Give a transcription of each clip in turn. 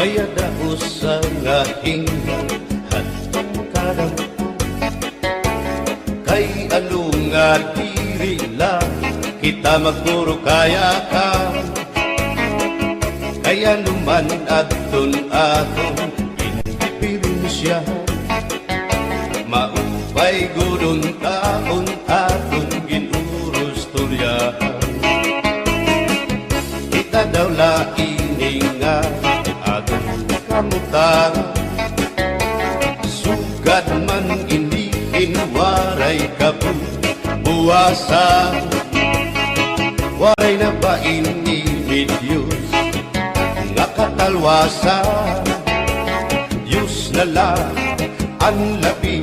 mayadaos sa nga hingan hatong kadam kay ano nga diri lang kita magpuro kaya ka kaya naman aton atong indipirensya maupay gudon taon aton ginurus turyahan kita daw laing nga aton kamutan sugad man hindi inwaray kabuwasan waray na ba inimidyos nga katalwasan Diyos na lang ang labi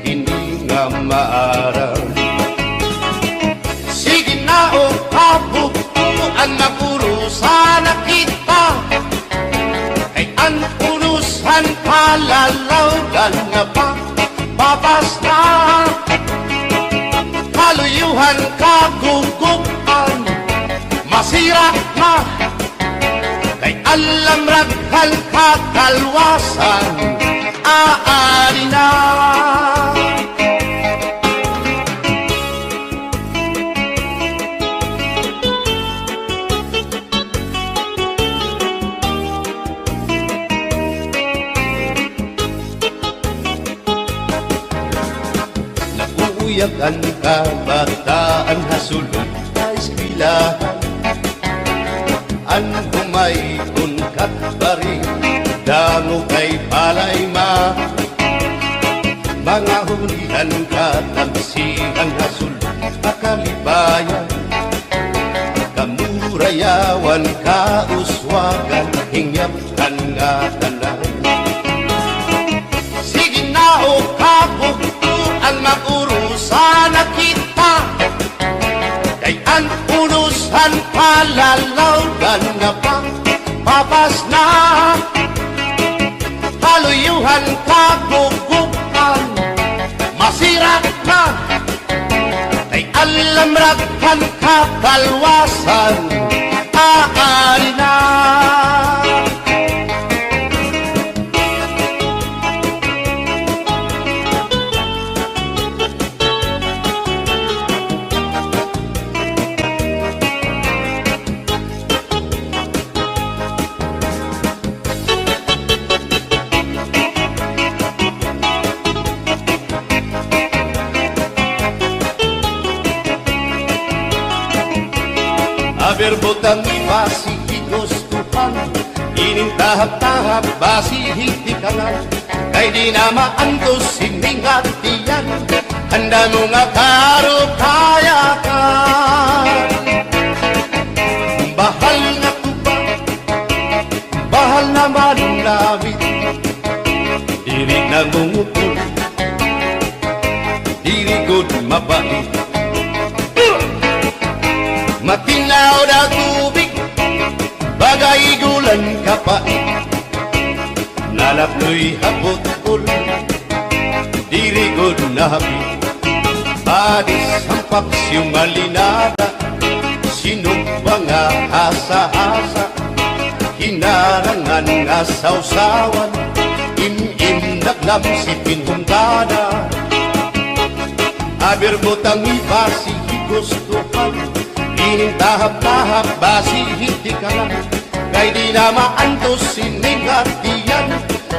hindi nga maaraw sige na o kabukuan magurusan na kita kay ang unusan palalawgan nga pa babas na kaluyuhan kagugupan masira na kay alam raghal kakalwasan aari na nakuuyak ang kabataan hasulod sa eskwelahan an humay unkat bari damo kay palay mga hulihan katamsihan hasul akalibayan kamurayawan kauswagan hingyapkan nga tanan sige na o kabuktuan magurusan na kita kay ang unusan palalawgan nga pa papas na kaluyuhan kagugupan masira na kay alam raghal kakalwasan aari na berbutang basi higustuhan inintahap-tahap basi hitikanan kay di na maantos siningatiyan handa mo nga karo kayakan bahal na tuba bahal na manunawit diri na mungutol diri good mabait matinaw na tubig bagay gulan kapait nalapnoy hapot-ul dirigod na hapit adis ang paksyong malinada sinumpa nga asa-asa hinarangan nga sausawan im-im naglam si pinhungkada aberbotang ibasi higustuhan inintahap-tahap basi hitikanan kay di na maantos siningatiyan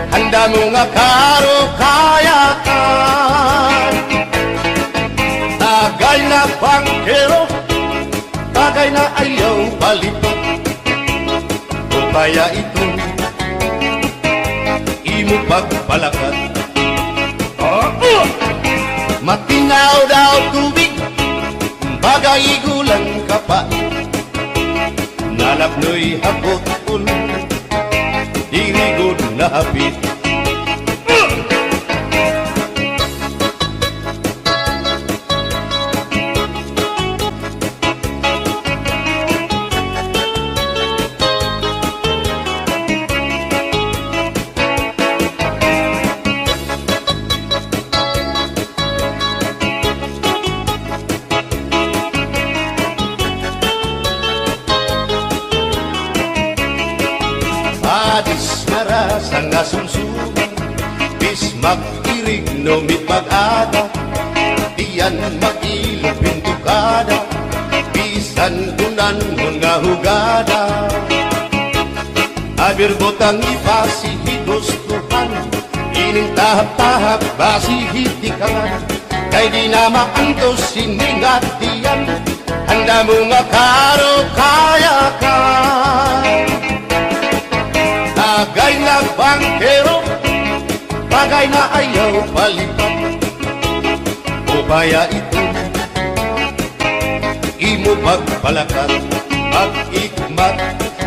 handa mo nga karo kayakan tagay na bangkero tagay na ayaw balito o kaya ito imo pagpalakat matinaw daw tubig bagay gulang kapait nalapnoy hapot-ul dirigod na hapit arasa nga sumsuman, bis mag-irig no mit pag-ada, diyan mag-ilog pintukada, bisan kunan nga hugada. Abir botang ipasi hidustuhan, ining tahap-tahap basi hitikan, kay di na maantos siningat diyan, handa mo nga karo kaya ka. Tagay na bangkero, bagay na ayaw palipat, o kaya ito imo pagpalakat, pag-ikmat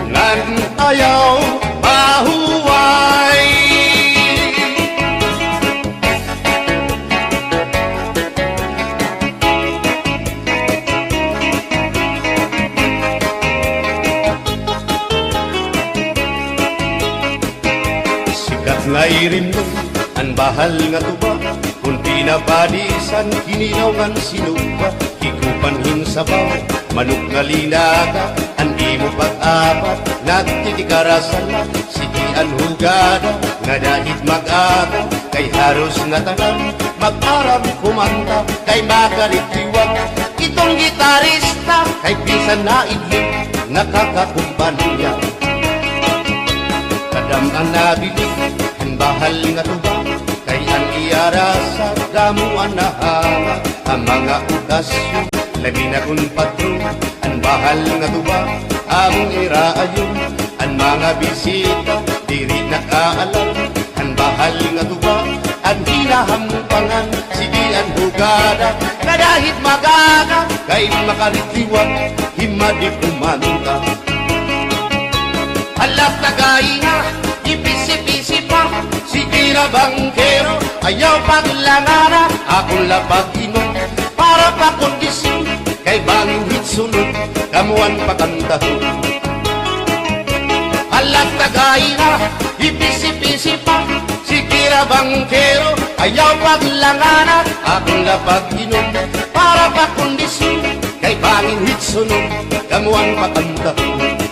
nan ayaw mahuway. Sikat nga irin mo ang bahal nga tuba, kung pinapadisan kinilaw ng sinuba, hikupan hinsabaw manok nga linaga, ang imo pag-apat nagtitikarasan na, sige ang hugada nga dahit mag-aga, kay haros nga tanan mag-arab kumanta, kay makaritiwag itong gitarista, kay pisan na idling nakakakumpanya. Kadam ang nabilig ang bahal nga tuba, kay ang iarasa damuan na hanga, ang mga okasyon labi na kun patron, ang bahal nga tuba among iraayon, ang mga bisita diri nakaalam, ang bahal nga tuba ang hinahampangan, sige ang hugada nga dahit magaga, kay makaritiwag himadi kumanta. Halap tagay nga ipisi-pisi pa, sige na bangkero ayaw paglangana, akong lapag-inom para pa kondisyon, kay bangin hitsunod kamuan pakantahon. Halap tagay nga ipisi-pisi pa, sige na bangkero ayaw paglangana, akong lapag-inom para pa kondisyon, kay bangin hitsunod kamuan pakantahon.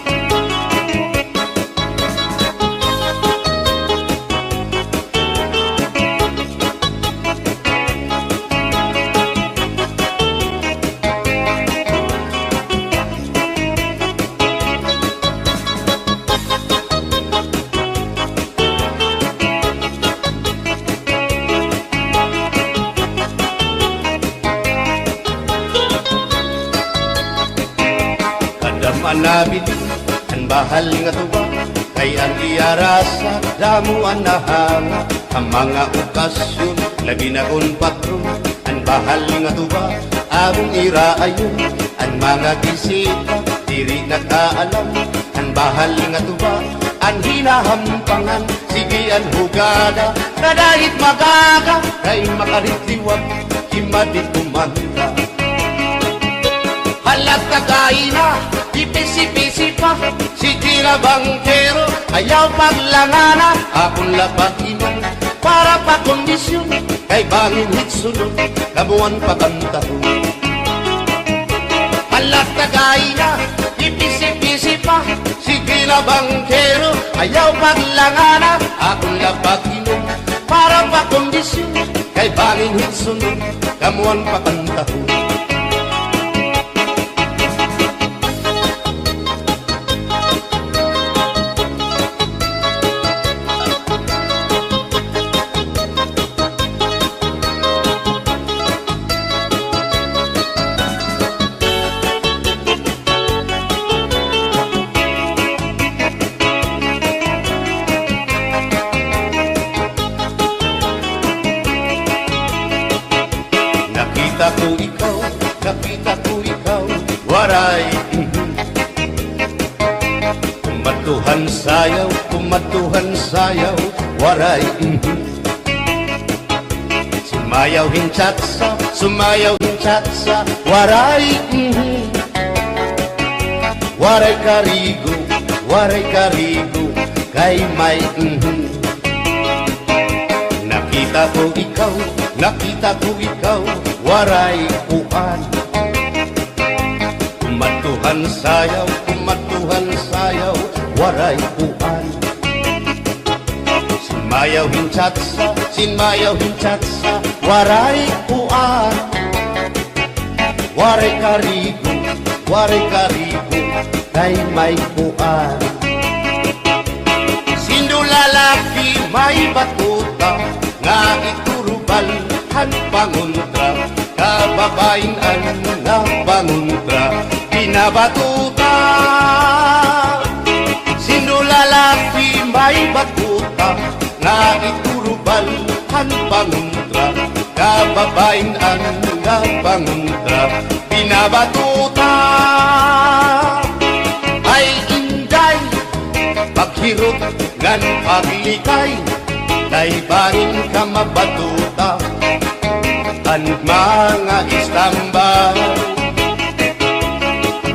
Manabit ang bahal nga tuba, kay ang iarasa damuan na hanga, ang mga okasyon labi na kun patron, ang bahal nga tuba among iraayon, ang mga bisita diri nakaalam, ang bahal nga tuba ang hinahampangan, sige ang hugada na dahit magaga, kay makaritiwag himadi kumanta. Halat tagay na ipisi-pisi pa, sige na bangkero ayaw paglangana, akong lapag-inom para pa kondisyon, kay bangin hitsunod kamuan pakantahon. Halat tagay na ipisi-pisi pa, sige na bangkero ayaw paglangana, akong lapag-inom para pa kondisyon, kay bangin hitsunod kamuan pakantahon. Nakita ko ikaw, waray kumatuhan sayaw, waray sumayaw hinchatsa, waray waray karigo, kay may Nakita ko ikaw, waray kuan, kumatuhan sayaw, waray kuan. Mayaw hinchatsa, sinmayaw hinchatsa, waray kuan. Waray karigo, kay may kuan. Sino lalaki may batuta, nga iturubal han panguntra, kababayan na panguntra, pinabatuta. Sino lalaki may batuta, nga iturubal han panguntra, kababayan na panguntra, pinabatuta. Ay inday, paghirot ngan paglikay, kay barin ka mabatuta, ang mga istambay.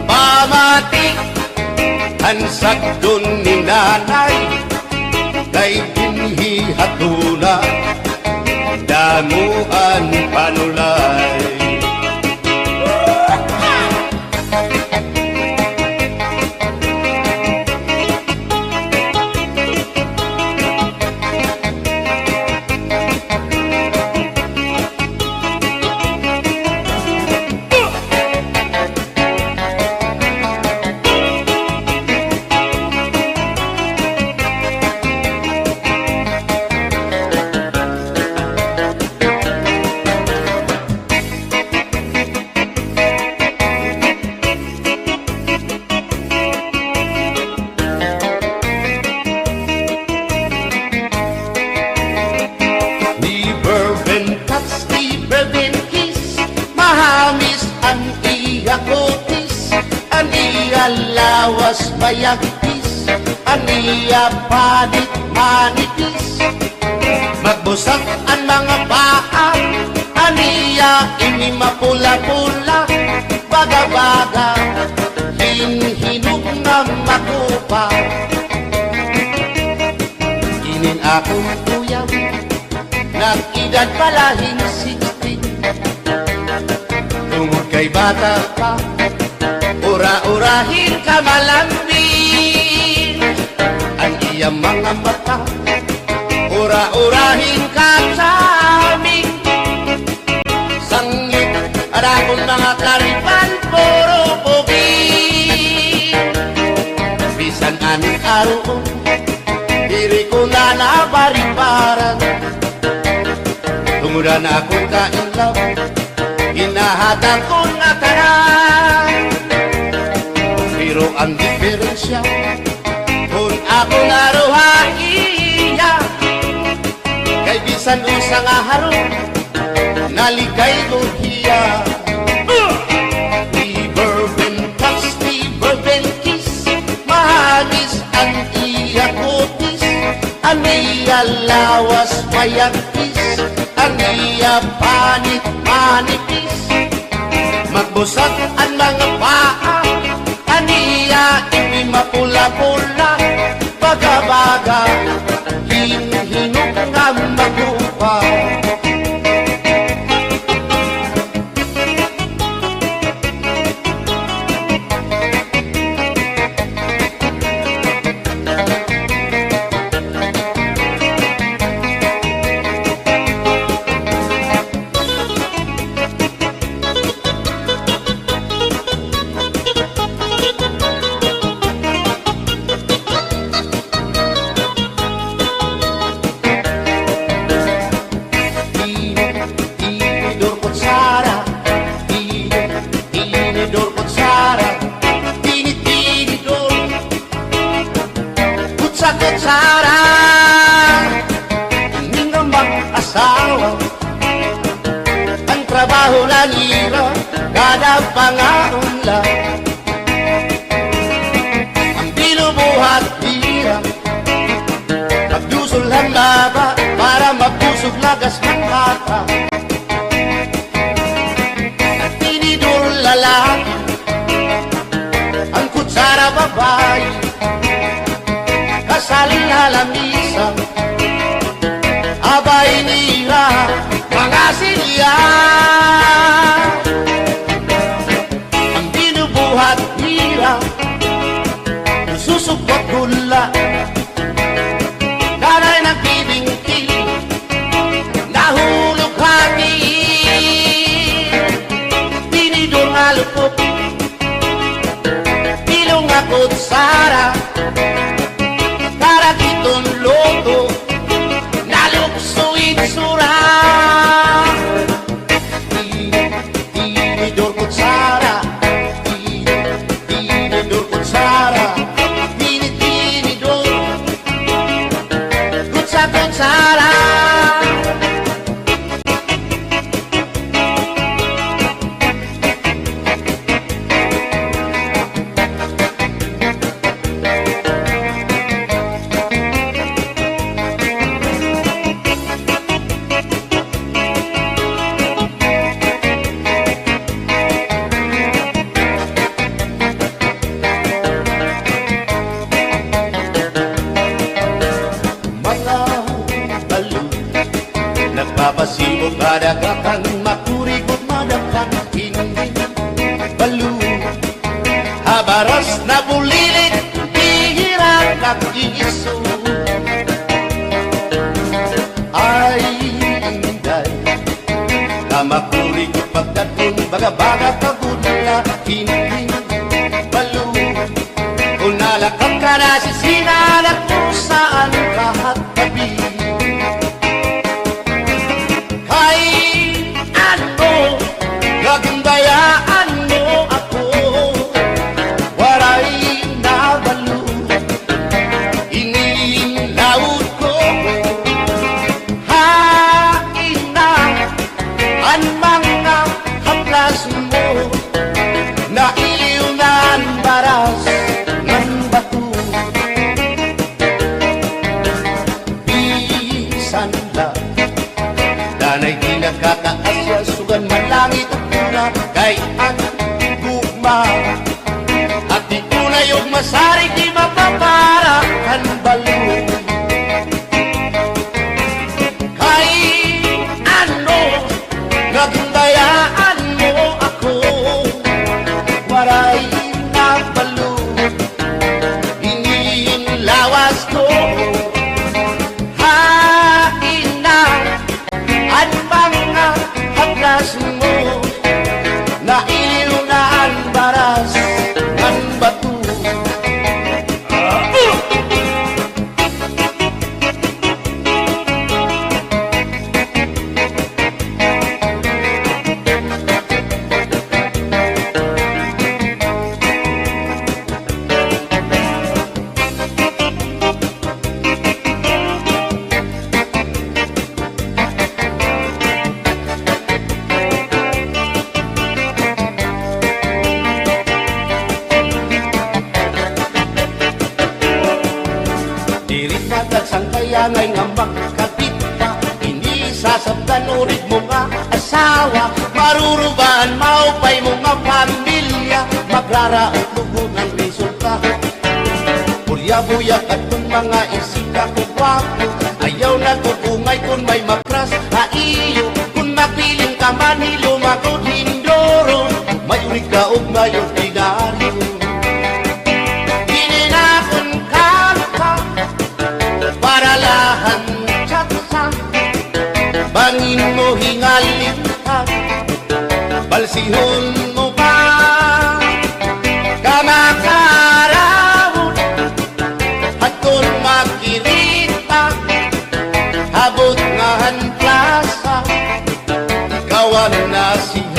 Pamati, ang sagdon ni nanay, kay binhi hatuna, damuan panulay. Lawas mayagpis, aniya panit manipis, magbusag ang mga paa, aniya ini mapula-pula, baga-baga, hinhinug na makupa. Inin akong tuyang, nag-edad palahin 16, tungod kay bata pa, ura-urahin ka malambing, ang iyang mga mata, ura-urahin ka sa aming sangit, at akong mga karipan, puro pugi. Bisan anong aroon, diri ko na nabaribaran, tumudan akong kainlaw, hinahatan ko na tanan. Pero ang diferensya, kung ako naruhaiya, kay bisan usang aharong, nalikay ko hiya. Di verben kiss, mahagis ang iya kutis, ang iya lawas mayagpis, ang iya panit manipis, magbusag ang mga paa, aniya ini mapula-pula, baga-baga, hinhinug nga magupa. Kutsara, hindi nga mag-asawa, ang trabaho na nila, kada pangaon lang, ang binubuhat tira, magdusol ang laba, para magdusog lagas ng mata, at tinidor lalaki, ang kutsara babae, kasal halamisa, abay nila mga silya, ang binubuhat nila, susubot gula, kanay nagbibing nalupok ilong ako't sara karagiton loto naluksuin sura tinidor ko't sara tinidor ko't sara tinidor ko't sara. Nagpapasibo kadagatan makurikot madapang hindi balo habaras na bulilit hihirap nag-iiso ay inday kamakurikot pagkatun baga-baga pagudla hindi balo kung nalakang ka na sisinanak mo saan kahat tabi Gagandayaan mo ako waray na balo inilaot ko hain na ang mga haplas mo na iliunan baras ng bato bisan lang danay di nakakaasya sugan man langit kay ang gugma at di ko na yung masari di mapapara ang balo kay ano nagundayaan mo ako waray na balo inilawas ko hain na ang mga haplas mo na iliw na ang baras ng bato. Sang kaya ngay ngambak kapita hindi sasabtan ulit mo nga asawa marurubaan maupay mo nga pamilya magraraot lugo ng resulta pulya-buyak at kung mga isika ko wapo ayaw na kukungay kung may makras iyo kung mapiling ka manilo makot hindoro mayuri ka o mayor dinaryo paralahan tsatsa bangin mo hingalintag balsihon mo pa kamakarawon at kung makirita habot ngahan plasa kawan na siya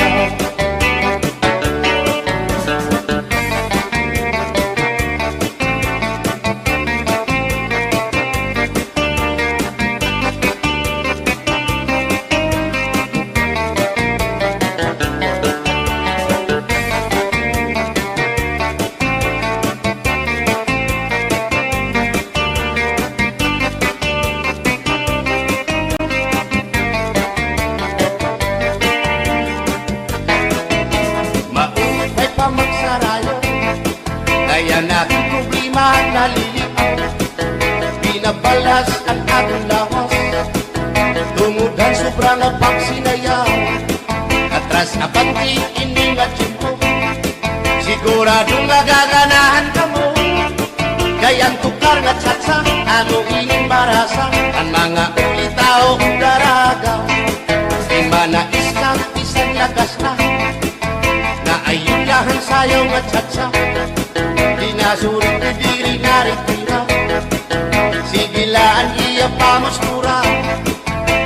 kaya natin problema nalilipaw pinabalas ang ating lawas tungudhan sobrang pagsinayaw atras abanti iningat mo siguradong nagaganahan ka mo kayang tukar nga tsatsa ano ining marasa ang mga ulitaw daragaw di manais kang isang lagas na ayun nga tsatsa dinasurit ni diri naritira sigilaan iya pamustura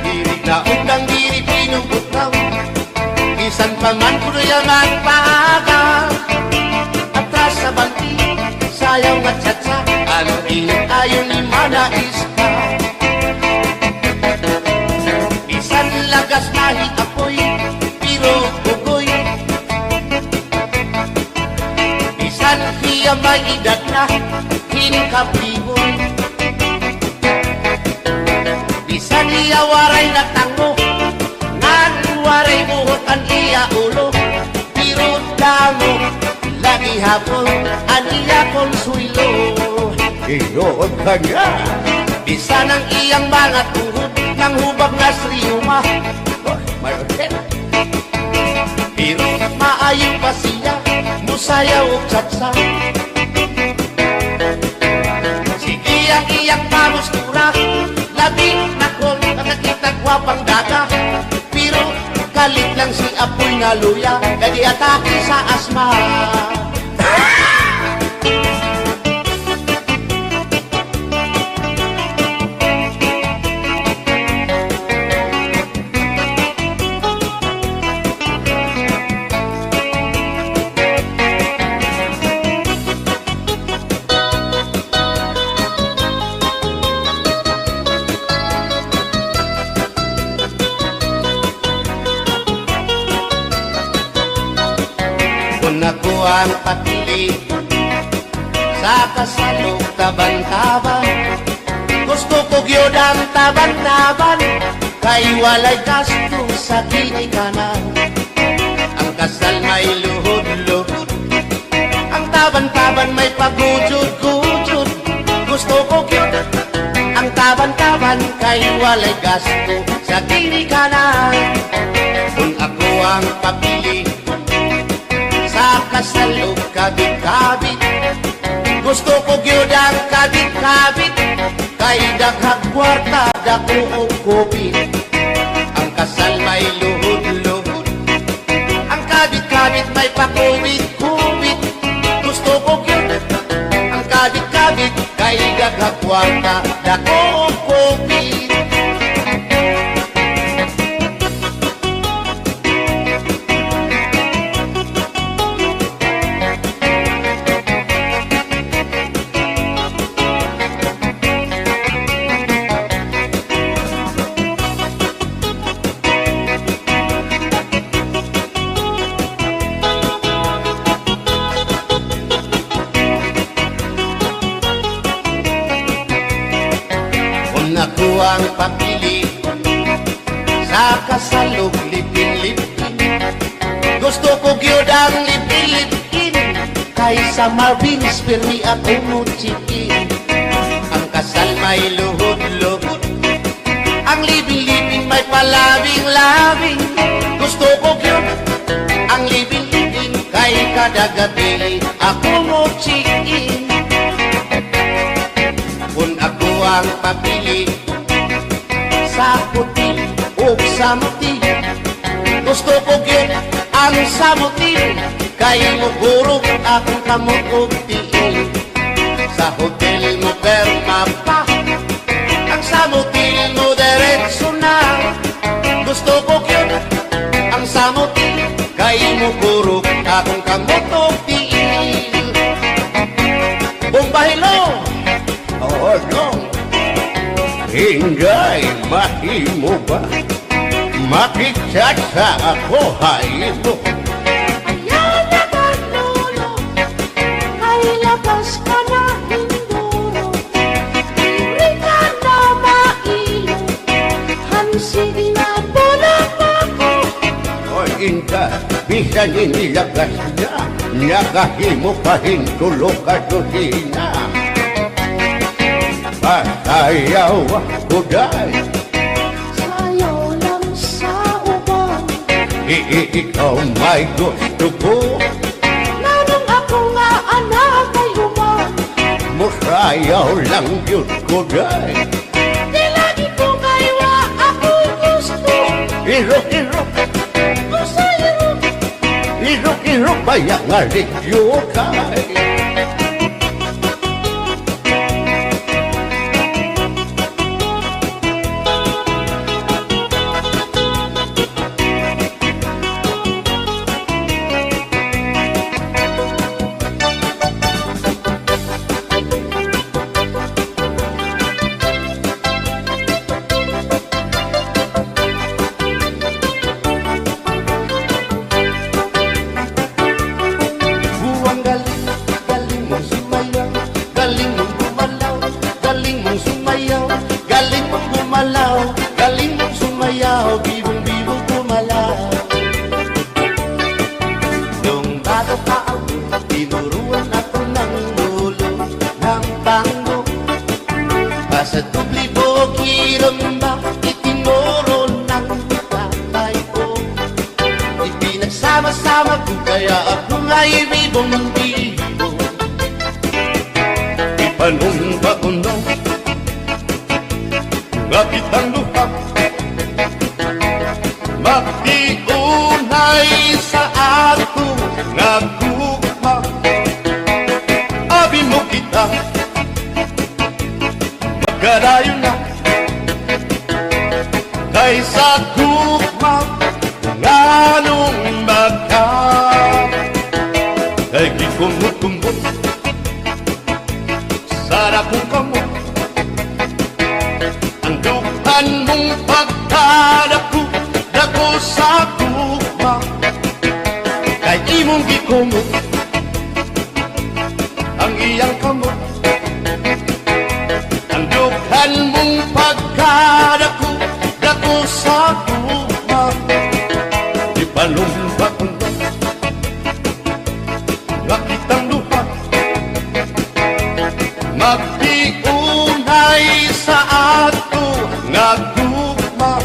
diri na undang diri pinubutaw isan paman kuno yaman paga atras sa banti sayaw nga tsatsa ano init ayon ni manais ka isan lagas mahit apoy pero bugoy isan hiya may edad na hinkapiboy isan hiya waray na tango nan waray buhot an iya ulo pero damo lagi hapon an iya konsuelo iyon kanya bisan ang iyang mga tuhod ng hubag na sriuma pero maayo pa siya musayaw o tsatsa sige ang iyang pamustura labing na kong nakakita gwapang daga pero kalit lang si apoy na luya kadi atake sa asma kung ako ang patili sa kasalog taban-taban gusto ko gyud ang taban-taban kay walay gasto sa kinikanan ang kasal may luhod-luhod ang taban-taban may pagujud-gujud gusto ko gyud ang taban-taban kay walay gasto sa kinikanan kung ako ang papili sa kasalog kabit-kabit gusto ko gyud ang kabit-kabit kay daghang kwarta dako og kopit ang kasal may luhod-luhod ang kabit-kabit may pakubit-kubit gusto ko gyud ang kabit-kabit kay daghang kwarta dako og kopit ako ang papili sa kasalog lipin-lipin gusto ko gyud ang lipin-lipin kaysa Marvin's Permi at Umuchikin ang kasal may luhod-luhod ang lipin-lipin may palabing-labing gusto ko gyud ang lipin-lipin kay kada gabi ako Umuchikin kung ako ang papili sa puti o samuti gusto ko gyud ang samuti kay mugurog akong kamot og tiil sa hotel mo perma pa ang samuti mo diretso na gusto ko gyud ang samuti kay mugurog akong kamot og tiil Bombahilo oh no Hinday, mahimo ba? Makichat sa ako, haymo. Ayaw na ba, lolo? Ay labas ka na, hinduro. Hindi ka na mailo. Hansig na bulang ako. O inka, bisan inilagas na. Nakahimo pa hintulo ka dosina. Pasayaw ako dahil Sayaw lang sa uban ikaw may gusto ko Nanong ako nga anak ay uban Musayaw lang yun ko dahil Di lagi ko kaywa ako gusto Irok, irok, Usay irok irok, Biro bayak ngarik yokai. Buang galing, galing mong sumayaw, galing mong gumalaw, galing mong sumayaw, galing mong gumalaw, galing mong sumayaw, bibong-bibong gumalaw. Nung bago pa ako, tinuruan ako ng lolo ng tango. Basta tublibo, kiramba, itinuro ng tatay ko. Ipinagsama-sama ko kaya ako nga'y bibong-bibong. Ipanumpa ko na nga kitang luha, magtiunay sa ato nga gugma. Abi mo kita, magkadayon na kaysa gugma nga nung magka. Kay gikumot-kumot sana kung kamot ang dukan mong pagkadako dako sa gugma. Kay imong gikumot ang iyang kamot ang dukan mong pagkadako dako sa gugma. Ipalumpak ko na nga kitang luha, magtiunay sa ato nga gugma.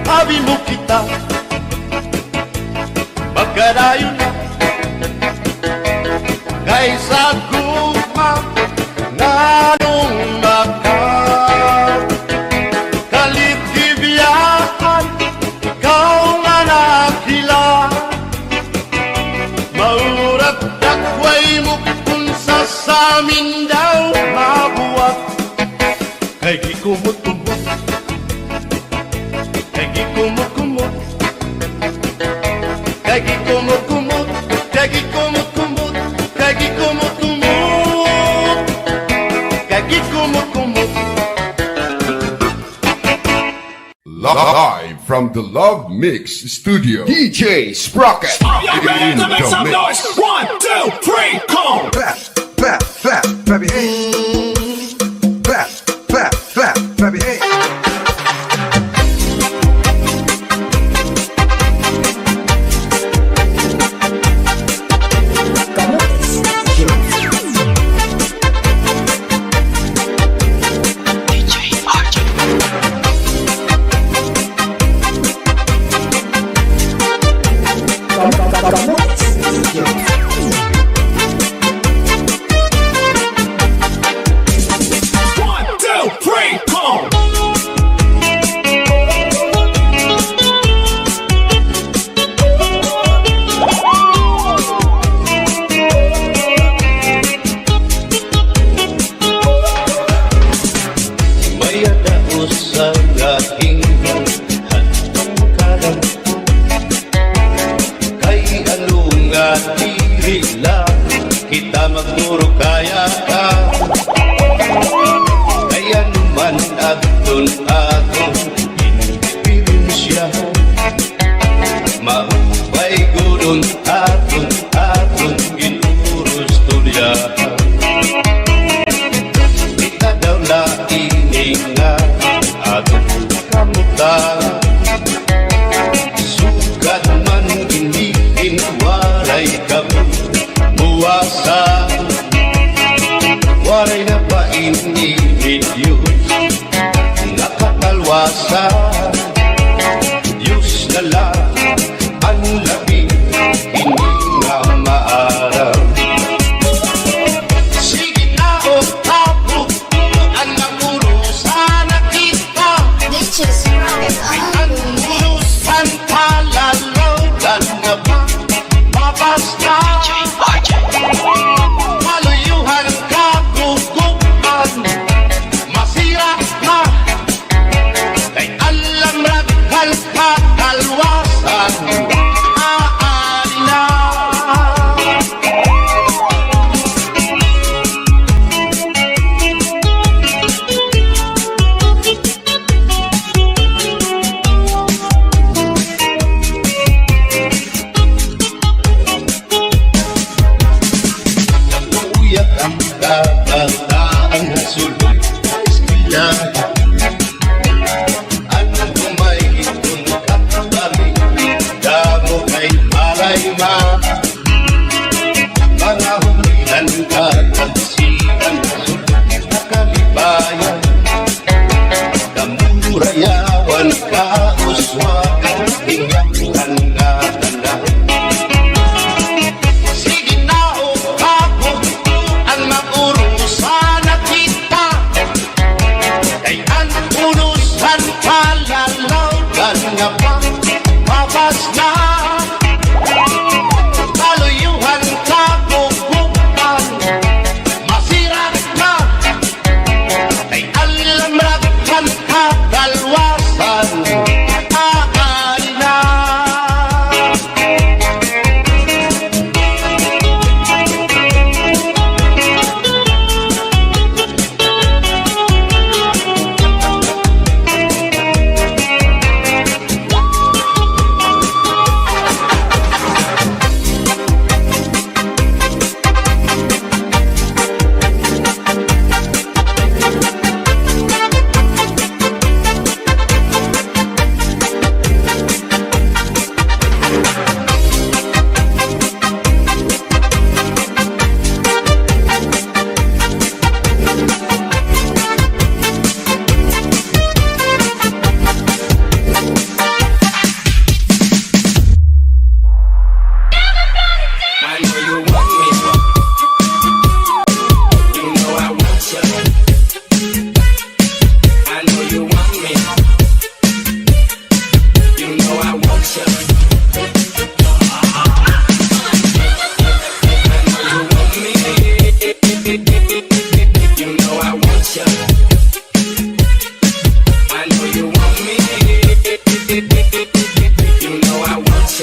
Abi mo kita, magkadayon na kaysa gugma nga nung maka. Kalitibiyahan, ikaw nga nakila, maurat dakway mo kung sa amin daw mabuwag. Kay gikumot-kumot, kay gikumot-kumot, kay gikumot-kumot, kay gikumot-kumot, kay gikumot-kumot, kay gikumot-kumot. Live from the Love Mix Studio, DJ Sprocket. Are you ready to make some noise? 1, 2, 3, come! Clap, clap, clap, baby, hey. Clap, clap, clap, baby, hey. Kita magmuro kaya ka, kaya naman aton inspirasya, maupay gudon aton inurus tulya. Kita daw laing nga aton kamutan, sukat man iniin waray kami muwasa, waray na pa iniliyos nakatalwasa. Diyos na lang ang labing hindi nga maaraw. Sige na o tapo, ang namuro sana kita, Bitches running ang on me. namuro san palalaw ka na ba? Kabataan sulod sila. Anong kumain kung kakabali, damo kay palay ma. Mga hulihan katansigan sulod na kalibayan. Damurayawan kauswagan, hingyakan na tanan. Sige na o kabutuan maurusan na kita. Kay ang urusan palalawgan nga pa mabas na. Kaluyuhan kabukupan masira na. Kay alamrakan kakalwasan aan na. I know you want me. You know I want you. I know you want me. You know I want you. I know you want me. You know I want you.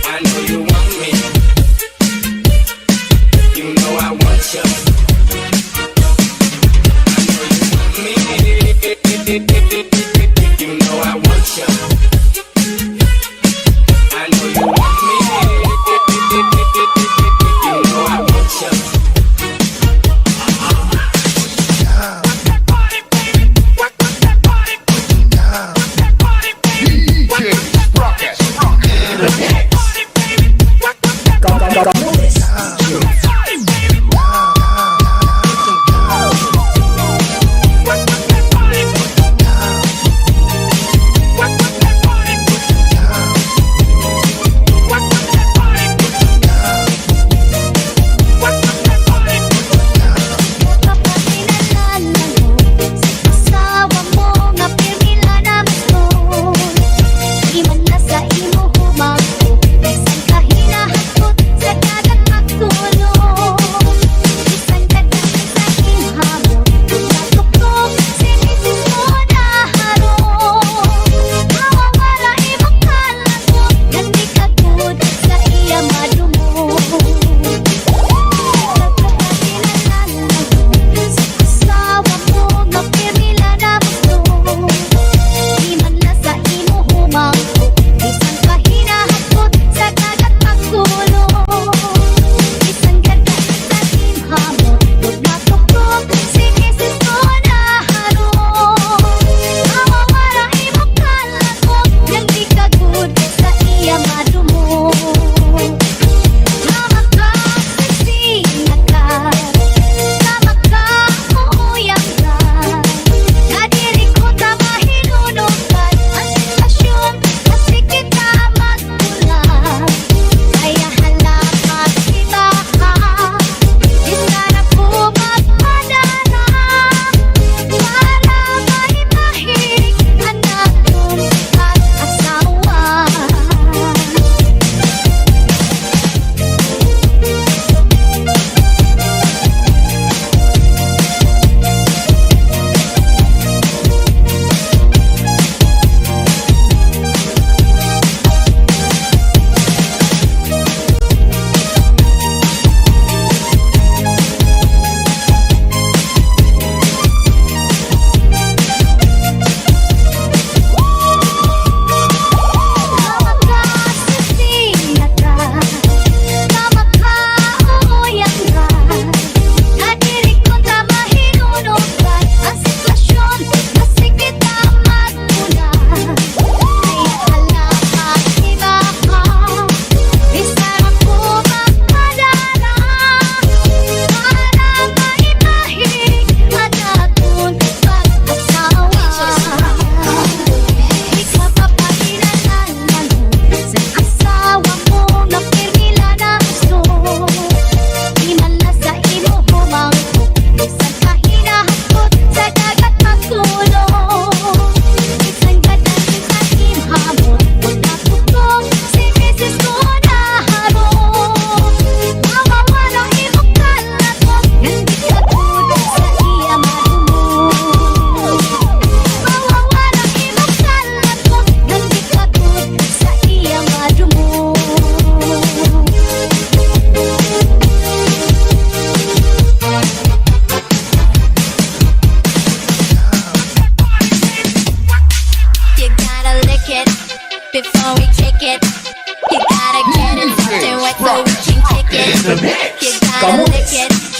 I know you want me. You know I want you.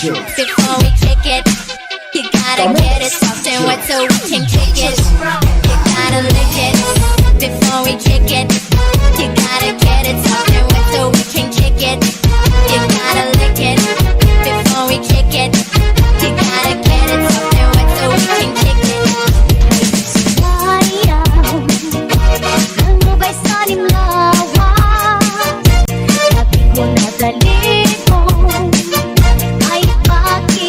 Before we kick it, you gotta get it soft and wet so we can kick it. You gotta lick it before we kick it. You gotta get it soft and wet so we can kick it. You gotta lick it before we kick it. You gotta get it soft and wet so we can kick it. Sayang, ang ubay sa nimlawan, sabi ko na dali mo ay bakit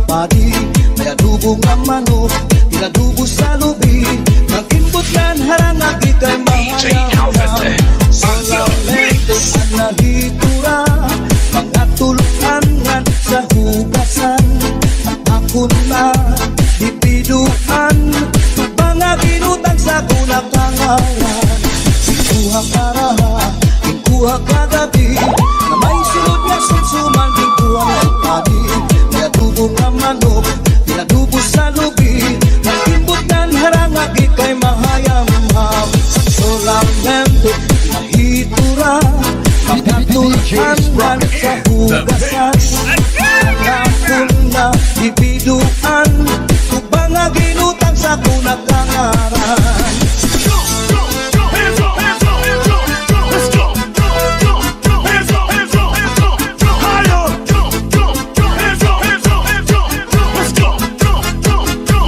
padi, may adubo nga manok, inadubo sa lubi, nag-inbutlan harang agi kay mahayang. Solamente ang nahitura, mga tulunan sa hugasan, at ako na dipiduan, mga ginutang sa kunakangalan. Ikuha karaha, ikuha kagabi, na may sunod na sumsuman, ikuha ng padi, may adubo nga manok, inadubo sa lubi, nag-inbutlan harang agi kay mahayam-ham. Solamente nahitura, magkatulunan sa hugasan, ako na dipiduan, mga ginutang sa kunakangaran. Hands up, hands up, hands up, let's go. Hands up, hands up, hands up, higher. Hands up, hands up, hands up, let's go.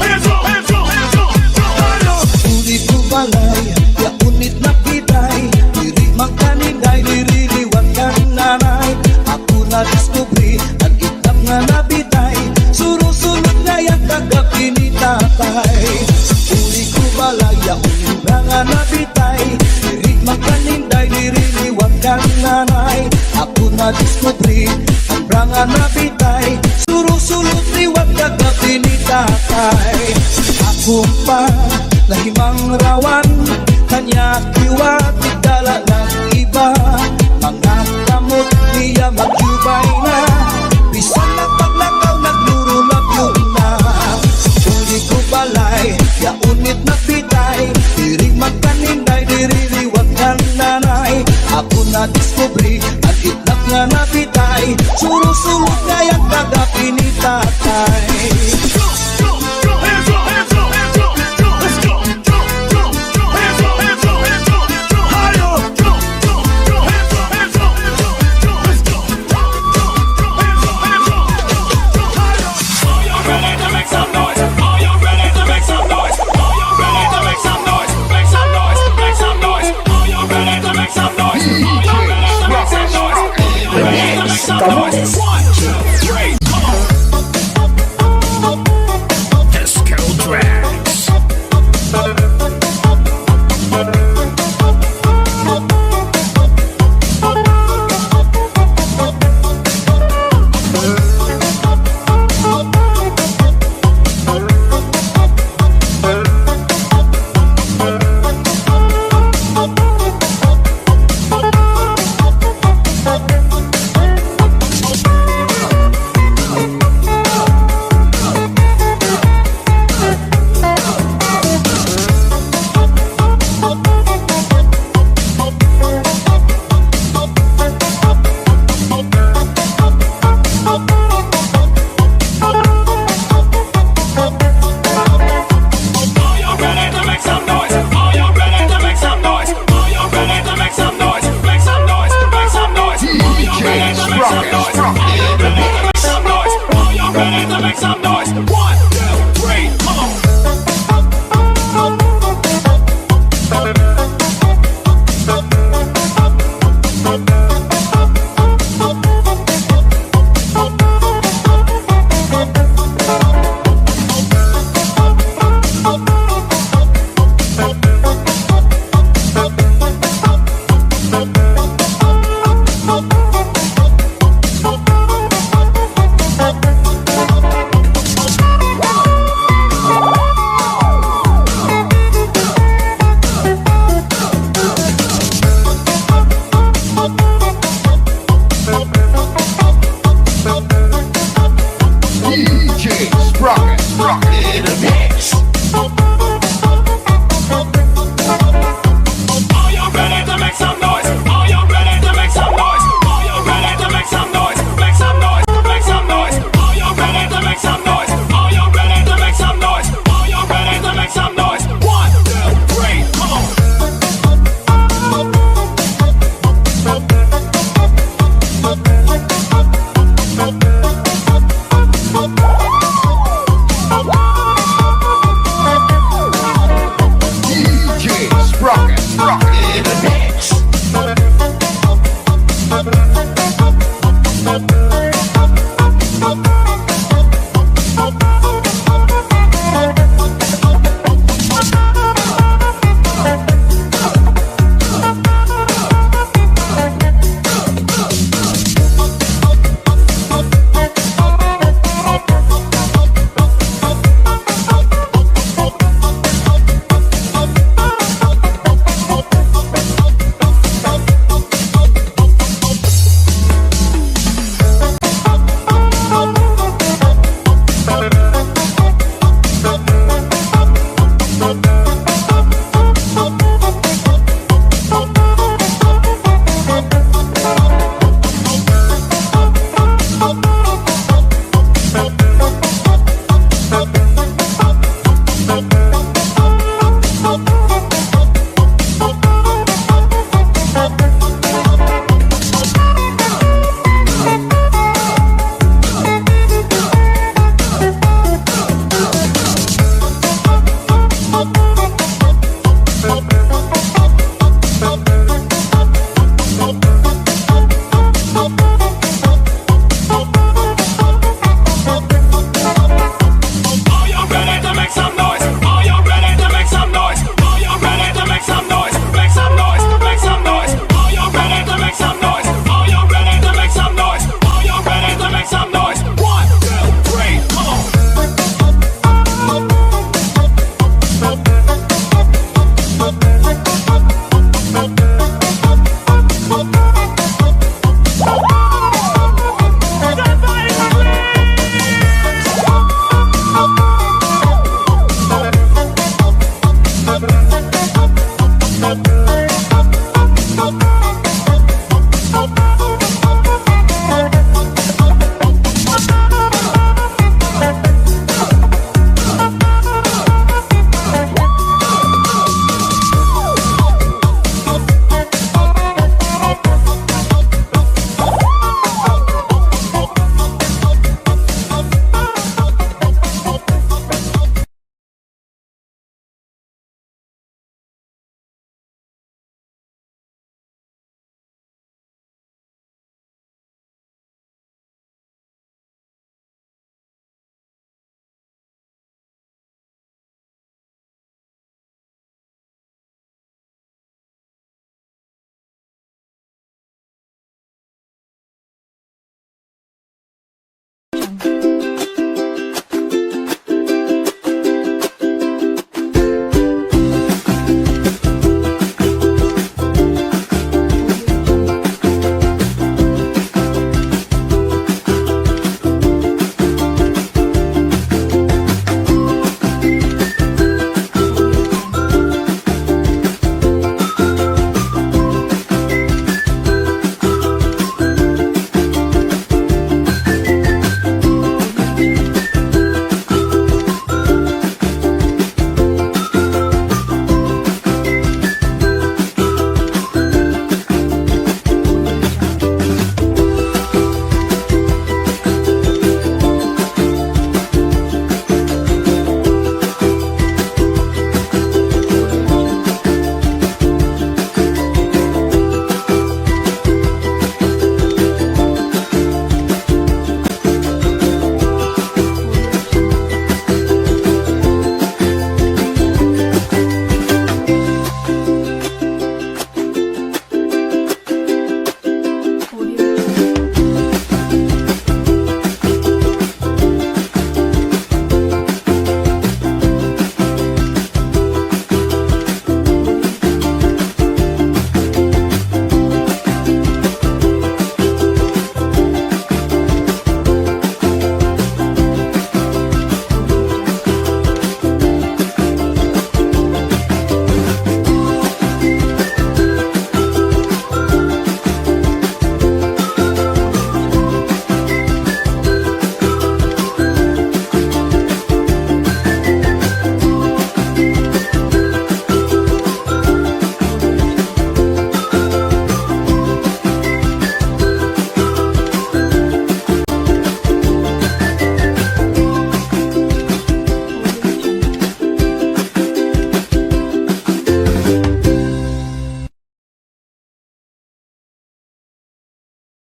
Hands up, hands up, hands up, higher. Ulit ko balay, ya unit na pitay, diri magkaninday, diri liwag kang nanay. Ako na diskubri, ang itap nga nabitay, surusunod na yung kagabi ni tatay. Ulit ko balay, ya unit nga nabitay, diri magkaninday, diri liwag kang nanay. Ako na diskubri, ang branga nabitay, surusunod liwag kagabi ni tatay. Ako pa nahimang rawan, kanya kiwat igdala ng iba, mga kamot niya magyubay na, bisan na paglakaw naglurulap yun na. Uli ko balay, ya unit na pitay, diri magkaninday, diri liwag ng nanay. Ako na diskubri, ang itlap nga napitay, surusulot nga yung kagabi ni tatay. Hands up, hands up, hands up, let's go. Hands up, hands up, hands up, higher. Hands up, hands up, hands up, let's go. Hands up, hands up, higher. Are you ready to make some noise? Are you ready to make some noise? Are you ready to make some noise? Make some noise, make some noise. Are you ready to make some noise? Are you ready to make some noise? Are you ready to make some noise? 1, 2, 3, come on. Disco Drags. Are you ready to make some noise? Are you ready to make some noise? Are you ready to make some noise? Make some noise, make some noise. Are you ready to make some noise? Are you ready to make some noise? Are you ready to make some noise? 1, 2, 3, come on. Sprocket.